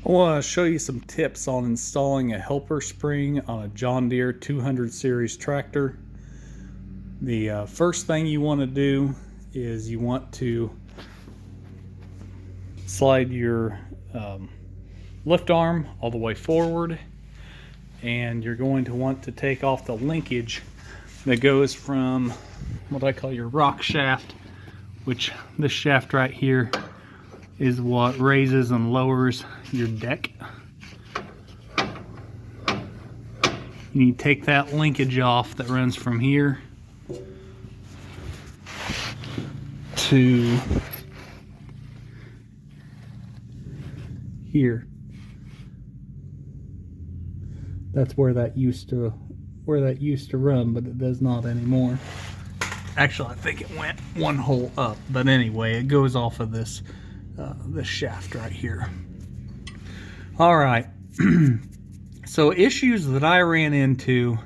I want to show you some tips on installing a helper spring on a John Deere 200 series tractor. The first thing you want to do is you want to slide your lift arm all the way forward, and you're going to want to take off the linkage that goes from what I call your rock shaft, which this shaft right here is what raises and lowers your deck. You need to take that linkage off that runs from here to here. That's where that used to run, but it does not anymore. Actually, I think it went one hole up, but anyway, it goes off of this shaft right here. All right. So issues that I ran into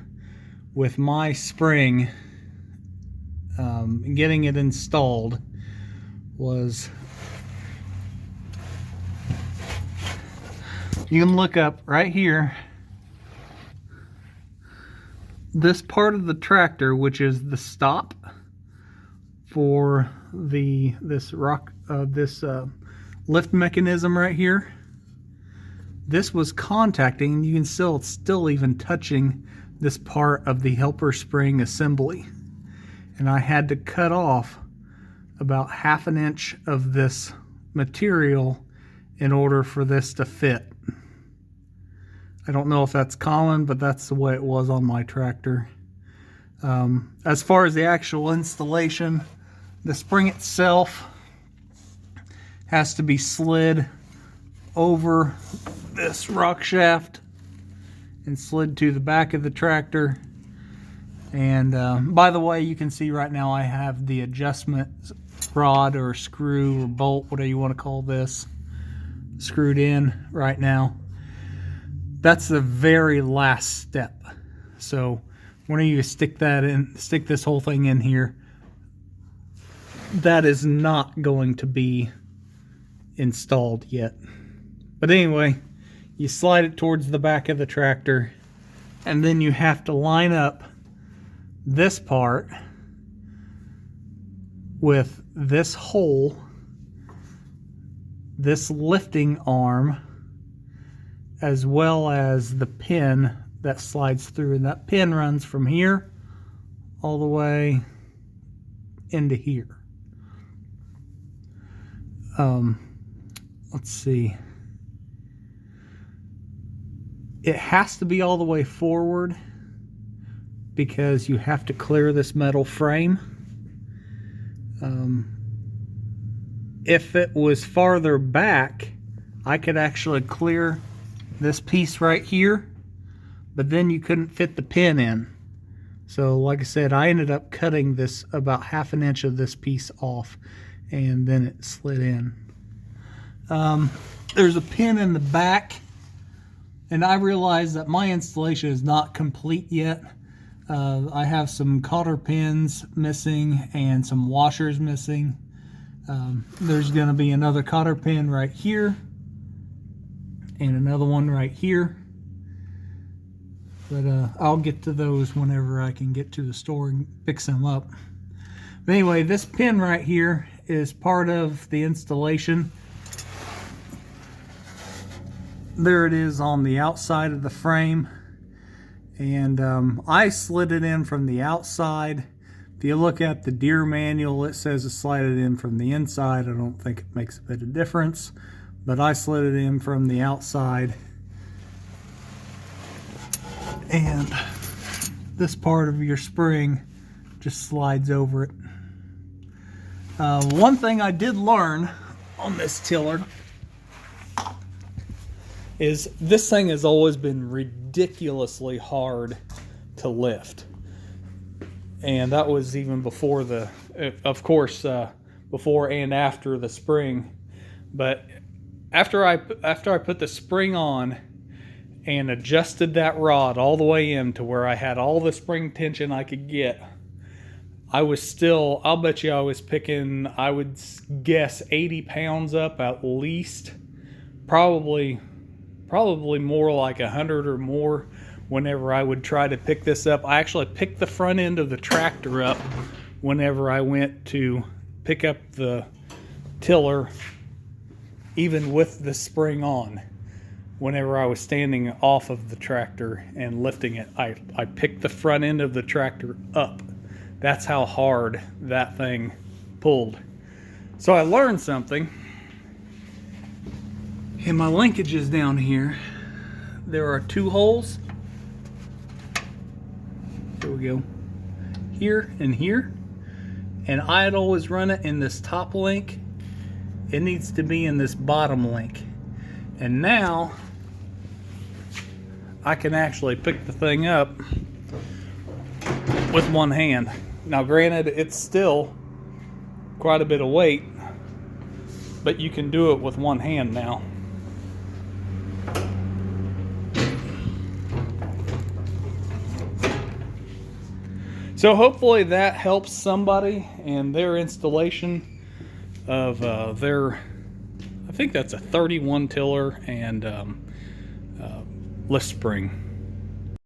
with my spring getting it installed was, you can look up right here, this part of the tractor, which is the stop for this lift mechanism right here. This was contacting, you can still, it's still even touching this part of the helper spring assembly. And I had to cut off about 1/2 inch of this material in order for this to fit. I don't know if that's common, but that's the way it was on my tractor. As far as the actual installation, the spring itself has to be slid over this rock shaft and slid to the back of the tractor. And by the way, you can see right now I have the adjustment rod or screw or bolt, whatever you want to call this, screwed in right now. That's the very last step. So when you stick this whole thing in here, that is not going to be installed yet. But anyway, you slide it towards the back of the tractor, and then you have to line up this part with this hole, this lifting arm, as well as the pin that slides through. And that pin runs from here all the way into here. Let's see. It has to be all the way forward because you have to clear this metal frame. If it was farther back, I could actually clear this piece right here, but then you couldn't fit the pin in. So like I said, I ended up cutting this about 1/2 inch of this piece off, and then it slid in. There's a pin in the back, and I realize that my installation is not complete yet. I have some cotter pins missing and some washers missing. There's going to be another cotter pin right here and another one right here, but I'll get to those whenever I can get to the store and fix them up. But anyway, this pin right here is part of the installation. There it is on the outside of the frame, and I slid it in from the outside. If you look at the Deere manual, it says to slide it in from the inside. I don't think it makes a bit of difference, but I slid it in from the outside, and this part of your spring just slides over it. One thing I did learn on this tiller is this thing has always been ridiculously hard to lift. And that was even before of course, before and after the spring. But after I put the spring on and adjusted that rod all the way in to where I had all the spring tension I could get, I was still, I'll bet you I was picking, I would guess 80 pounds up at least. Probably probably more like 100 or more whenever I would try to pick this up. I actually picked the front end of the tractor up whenever I went to pick up the tiller, even with the spring on. Whenever I was standing off of the tractor and lifting it, I picked the front end of the tractor up. That's how hard that thing pulled. So I learned something. In my linkages down here, there are 2 holes. There we go. Here and here. And I had always run it in this top link. It needs to be in this bottom link. And now I can actually pick the thing up with one hand. Now granted, it's still quite a bit of weight, but you can do it with one hand now. So hopefully that helps somebody in their installation of their, I think that's a 31 tiller and lift spring.